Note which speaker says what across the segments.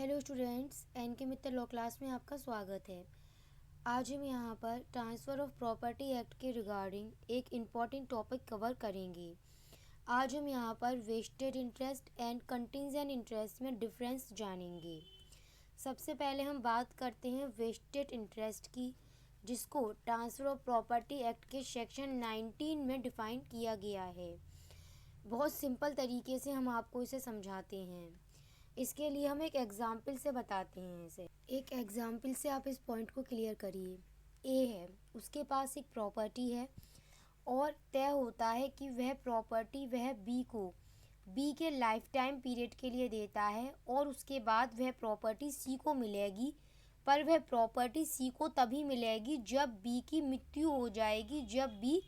Speaker 1: Hello students, N के मित्तर law class में आपका स्वागत है। आज हम यहाँ पर ट्रांसफ़र ऑफ प्रॉपर्टी एक्ट के रिगार्डिंग एक इम्पॉर्टेंट टॉपिक कवर करेंगे। आज हम यहाँ पर vested interest and contingent interest में डिफरेंस जानेंगे। सबसे पहले हम बात करते हैं वेस्टेड इंटरेस्ट की, जिसको ट्रांसफ़र ऑफ प्रॉपर्टी एक्ट के सेक्शन 19 में डिफ़ाइन किया गया है। बहुत सिंपल तरीके से हम आपको इसे समझाते हैं। इसके लिए हम एक एग्जाम्पल से बताते हैं। इसे एक एग्जाम्पल से आप इस पॉइंट को क्लियर करिए। ए है, उसके पास एक प्रॉपर्टी है और तय होता है कि वह प्रॉपर्टी वह बी को बी के लाइफ टाइम पीरियड के लिए देता है और उसके बाद वह प्रॉपर्टी सी को मिलेगी, पर वह प्रॉपर्टी सी को तभी मिलेगी जब बी की मृत्यु हो जाएगी, जब बी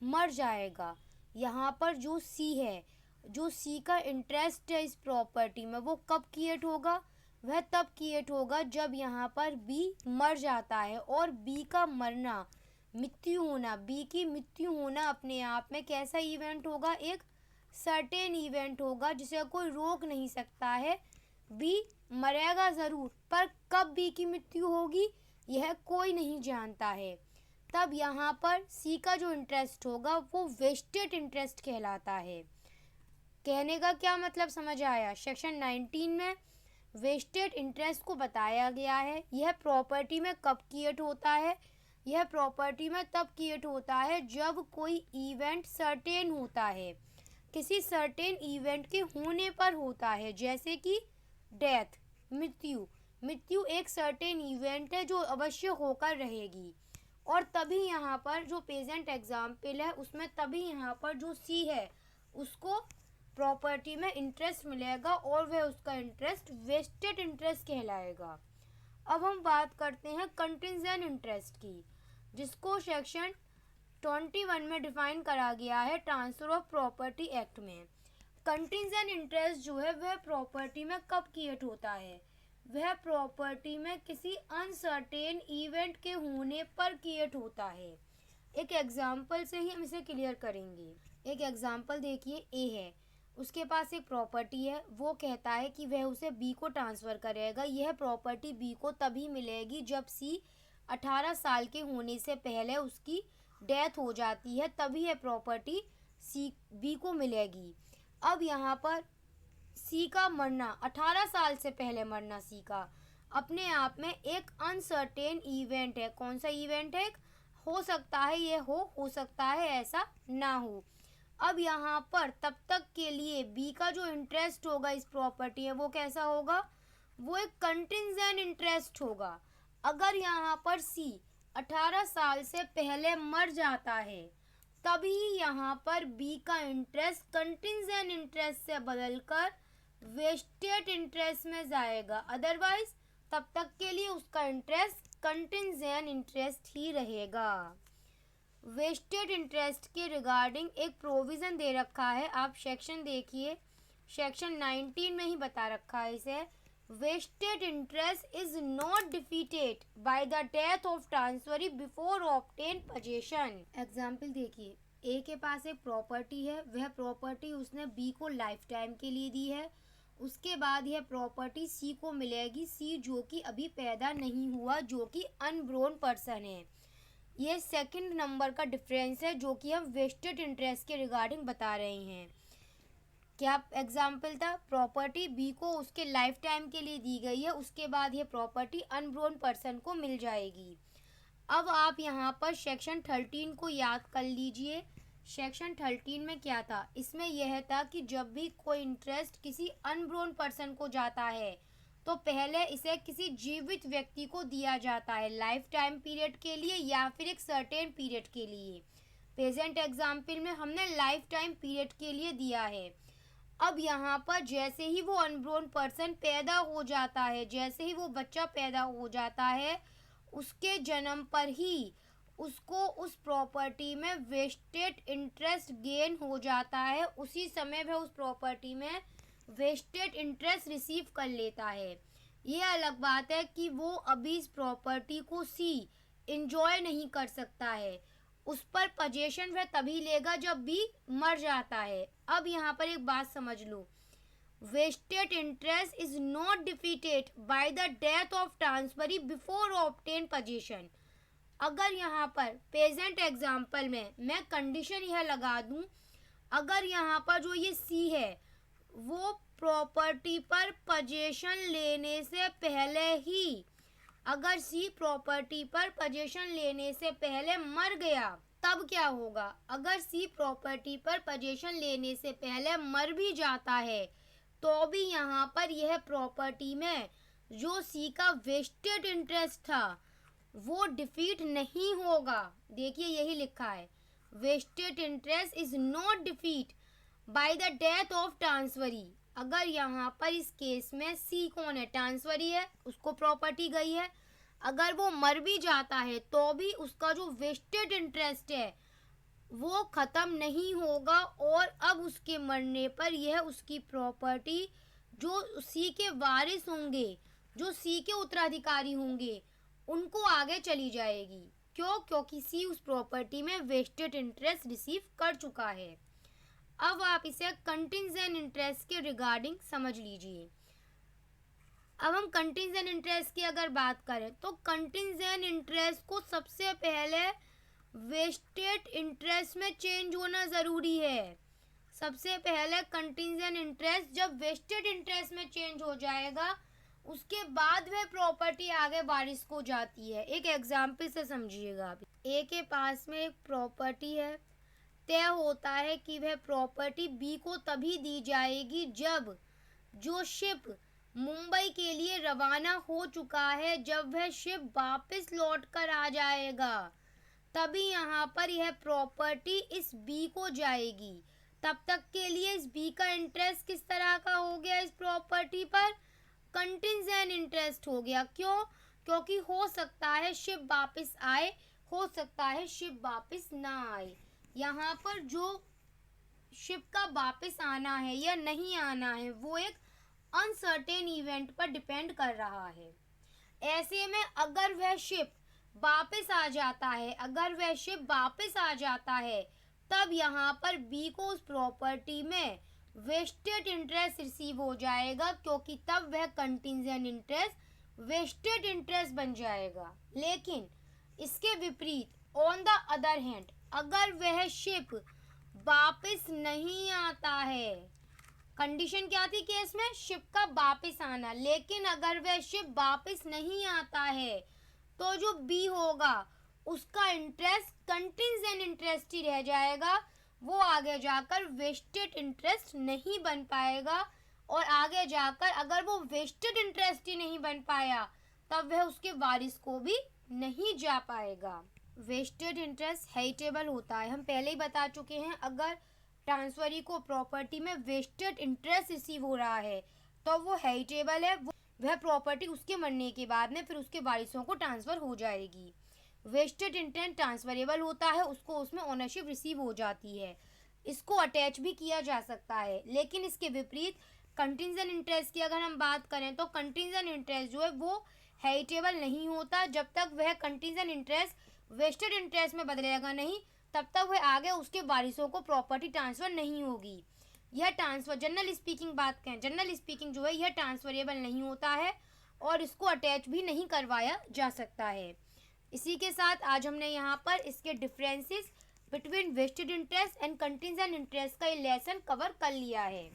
Speaker 1: मर जाएगा। यहाँ पर जो सी है, जो सी का इंटरेस्ट है इस प्रॉपर्टी में, वो कब क्रिएट होगा? वह तब क्रिएट होगा जब यहाँ पर बी मर जाता है। और बी का मरना, मृत्यु होना, बी की मृत्यु होना अपने आप में कैसा इवेंट होगा? एक सर्टेन इवेंट होगा जिसे कोई रोक नहीं सकता है। बी मरेगा ज़रूर, पर कब बी की मृत्यु होगी यह कोई नहीं जानता है। तब यहाँ पर सी का जो इंटरेस्ट होगा वो वेस्टेड इंटरेस्ट कहलाता है। कहने का क्या मतलब समझ आया? सेक्शन 19 में वेस्टेड इंटरेस्ट को बताया गया है। यह प्रॉपर्टी में कब क्रिएट होता है? यह प्रॉपर्टी में तब क्रिएट होता है जब कोई इवेंट सर्टेन होता है, किसी सर्टेन इवेंट के होने पर होता है, जैसे कि डेथ, मृत्यु। मृत्यु एक सर्टेन इवेंट है जो अवश्य होकर रहेगी। और तभी यहाँ पर जो प्रेजेंट एग्जाम्पल है उसमें तभी यहाँ पर जो सी है उसको प्रॉपर्टी में इंटरेस्ट मिलेगा और वह उसका इंटरेस्ट वेस्टेड इंटरेस्ट कहलाएगा। अब हम बात करते हैं कंटिंजेंट इंटरेस्ट की, जिसको सेक्शन 21 में डिफाइन करा गया है ट्रांसफर ऑफ प्रॉपर्टी एक्ट में। कंटिंजेंट इंटरेस्ट जो है वह प्रॉपर्टी में कब क्रिएट होता है? वह प्रॉपर्टी में किसी अनसर्टेन इवेंट के होने पर क्रिएट होता है। एक एग्जाम्पल से ही हम इसे क्लियर करेंगे। एक एग्जाम्पल देखिए, ए है, उसके पास एक प्रॉपर्टी है। वो कहता है कि वह उसे बी को ट्रांसफ़र करेगा। यह प्रॉपर्टी बी को तभी मिलेगी जब सी 18 साल के होने से पहले उसकी डेथ हो जाती है, तभी यह प्रॉपर्टी सी बी को मिलेगी। अब यहाँ पर सी का मरना, 18 साल से पहले मरना सी का, अपने आप में एक अनसर्टेन इवेंट है। कौन सा इवेंट है? हो सकता है ये हो सकता है ऐसा ना हो। अब यहाँ पर तब तक के लिए बी का जो इंटरेस्ट होगा इस प्रॉपर्टी है वो कैसा होगा? वो एक कंटिंजेंट इंटरेस्ट होगा। अगर यहाँ पर सी 18 साल से पहले मर जाता है तभी यहाँ पर बी का इंटरेस्ट कंटिंजेंट इंटरेस्ट से बदलकर वेस्टेड इंटरेस्ट में जाएगा। अदरवाइज तब तक के लिए उसका इंटरेस्ट कंटिंजेंट इंटरेस्ट ही रहेगा। वेस्टेड इंटरेस्ट के रिगार्डिंग एक प्रोविज़न दे रखा है, आप सेक्शन देखिए, सेक्शन 19 में ही बता रखा है इसे। Wasted interest is not defeated by the death of transferee before obtain possession. Example देखिए, ए के पास एक प्रॉपर्टी है। वह प्रॉपर्टी उसने बी को लाइफ टाइम के लिए दी है। उसके बाद यह प्रॉपर्टी सी को मिलेगी, सी जो कि अभी पैदा नहीं हुआ, जो कि अनब्रोन पर्सन है। ये सेकंड नंबर का डिफरेंस है जो कि हम वेस्टेड इंटरेस्ट के रिगार्डिंग बता रहे हैं। क्या एग्जाम्पल था? प्रॉपर्टी बी को उसके लाइफ टाइम के लिए दी गई है, उसके बाद ये प्रॉपर्टी अनब्रोन पर्सन को मिल जाएगी। अब आप यहाँ पर सेक्शन 13 को याद कर लीजिए। सेक्शन 13 में क्या था? इसमें यह था कि जब भी कोई इंटरेस्ट किसी अनब्रोन पर्सन को जाता है तो पहले इसे किसी जीवित व्यक्ति को दिया जाता है, लाइफ टाइम पीरियड के लिए या फिर एक सर्टेन पीरियड के लिए। प्रेजेंट एग्जाम्पल में हमने लाइफ टाइम पीरियड के लिए दिया है। अब यहाँ पर जैसे ही वो अनब्रोन पर्सन पैदा हो जाता है, जैसे ही वो बच्चा पैदा हो जाता है, उसके जन्म पर ही उसको उस प्रॉपर्टी में वेस्टेड इंटरेस्ट गेन हो जाता है। उसी समय वह उस प्रॉपर्टी में वेस्टेड इंटरेस्ट रिसीव कर लेता है। ये अलग बात है कि वो अभी इस प्रॉपर्टी को सी इंजॉय नहीं कर सकता है, उस पर पोजेशन वह तभी लेगा जब भी मर जाता है। अब यहाँ पर एक बात समझ लो, vested interest is not defeated by the death of transferee before obtain position. अगर यहाँ पर प्रेजेंट एग्जाम्पल में मैं कंडीशन यह लगा दूं, अगर यहाँ पर जो ये सी है वो प्रॉपर्टी पर पोजीशन लेने से पहले ही, अगर सी प्रॉपर्टी पर पोजीशन लेने से पहले मर गया तब क्या होगा? अगर सी प्रॉपर्टी पर पोजीशन लेने से पहले मर भी जाता है तो भी यहाँ पर यह प्रॉपर्टी में जो सी का वेस्टेड इंटरेस्ट था वो डिफीट नहीं होगा। देखिए यही लिखा है, wasted interest is not defeat bye the death of transferee. अगर यहाँ पर इस केस में सी कौन है? ट्रांसफरी है, उसको प्रॉपर्टी गई है। अगर वो मर भी जाता है तो भी उसका जो वेस्टेड इंटरेस्ट है वो खत्म नहीं होगा और अब उसके मरने पर यह उसकी प्रॉपर्टी जो सी के वारिस होंगे, जो सी के उत्तराधिकारी होंगे, उनको आगे चली जाएगी। क्यों? क्योंकि सी उस प्रॉपर्टी में वेस्टेड इंटरेस्ट रिसीव कर चुका है। अब आप इसे कंटिंजेंट इंटरेस्ट के रिगार्डिंग समझ लीजिए। अब हम कंटिंजेंट इंटरेस्ट की अगर बात करें तो कंटिंजेंट इंटरेस्ट को सबसे पहले वेस्टेड इंटरेस्ट में चेंज होना ज़रूरी है। सबसे पहले कंटिंजेंट इंटरेस्ट जब वेस्टेड इंटरेस्ट में चेंज हो जाएगा उसके बाद वह प्रॉपर्टी आगे वारिस को जाती है। एक एग्जाम्पल से समझिएगा आप। ए के पास में एक प्रॉपर्टी है, तय होता है कि वह प्रॉपर्टी बी को तभी दी जाएगी जब जो शिप मुंबई के लिए रवाना हो चुका है, जब वह शिप वापस लौट कर आ जाएगा तभी यहाँ पर यह प्रॉपर्टी इस बी को जाएगी। तब तक के लिए इस बी का इंटरेस्ट किस तरह का हो गया? इस प्रॉपर्टी पर कंटिंजेंट इंटरेस्ट हो गया। क्यों? क्योंकि हो सकता है शिप वापस आए, हो सकता है शिप वापस ना आए। यहाँ पर जो शिप का वापस आना है या नहीं आना है वो एक अनसर्टेन इवेंट पर डिपेंड कर रहा है। ऐसे में अगर वह शिप वापस आ जाता है, अगर वह शिप वापस आ जाता है तब यहाँ पर बी को उस प्रॉपर्टी में वेस्टेड इंटरेस्ट रिसीव हो जाएगा, क्योंकि तब वह कंटिंजेंट इंटरेस्ट वेस्टेड इंटरेस्ट बन जाएगा। लेकिन इसके विपरीत ऑन द अदर हैंड अगर वह शिप वापस नहीं आता है, कंडीशन क्या थी केस में? शिप का वापस आना। लेकिन अगर वह शिप वापस नहीं आता है तो जो बी होगा उसका इंटरेस्ट कंटिंजेंट इंटरेस्ट ही रह जाएगा, वो आगे जाकर वेस्टेड इंटरेस्ट नहीं बन पाएगा। और आगे जाकर अगर वो वेस्टेड इंटरेस्ट ही नहीं बन पाया तब वह उसके वारिस को भी नहीं जा पाएगा। वेस्टेड इंटरेस्ट हेरिटेबल होता है, हम पहले ही बता चुके हैं। अगर ट्रांसफरी को प्रॉपर्टी में वेस्टेड इंटरेस्ट रिसीव हो रहा है तो वो हेरिटेबल है, वह प्रॉपर्टी उसके मरने के बाद में फिर उसके वारिसों को ट्रांसफ़र हो जाएगी। वेस्टेड इंटरेस्ट ट्रांसफरेबल होता है, उसको उसमें ओनरशिप रिसीव हो जाती है, इसको अटैच भी किया जा सकता है। लेकिन इसके विपरीत कंटिंजेंट इंटरेस्ट की अगर हम बात करें तो कंटिंजेंट इंटरेस्ट जो है वो हेरिटेबल नहीं होता। जब तक वह कंटिंजेंट इंटरेस्ट वेस्टेड इंटरेस्ट में बदलेगा नहीं तब तक वह आगे उसके वारिसों को प्रॉपर्टी ट्रांसफ़र नहीं होगी। यह ट्रांसफ़र जनरल स्पीकिंग बात करें, जनरल स्पीकिंग जो है यह ट्रांसफरेबल नहीं होता है और इसको अटैच भी नहीं करवाया जा सकता है। इसी के साथ आज हमने यहाँ पर इसके differences between vested interest and contingent interest का ये लेसन कवर कर लिया है।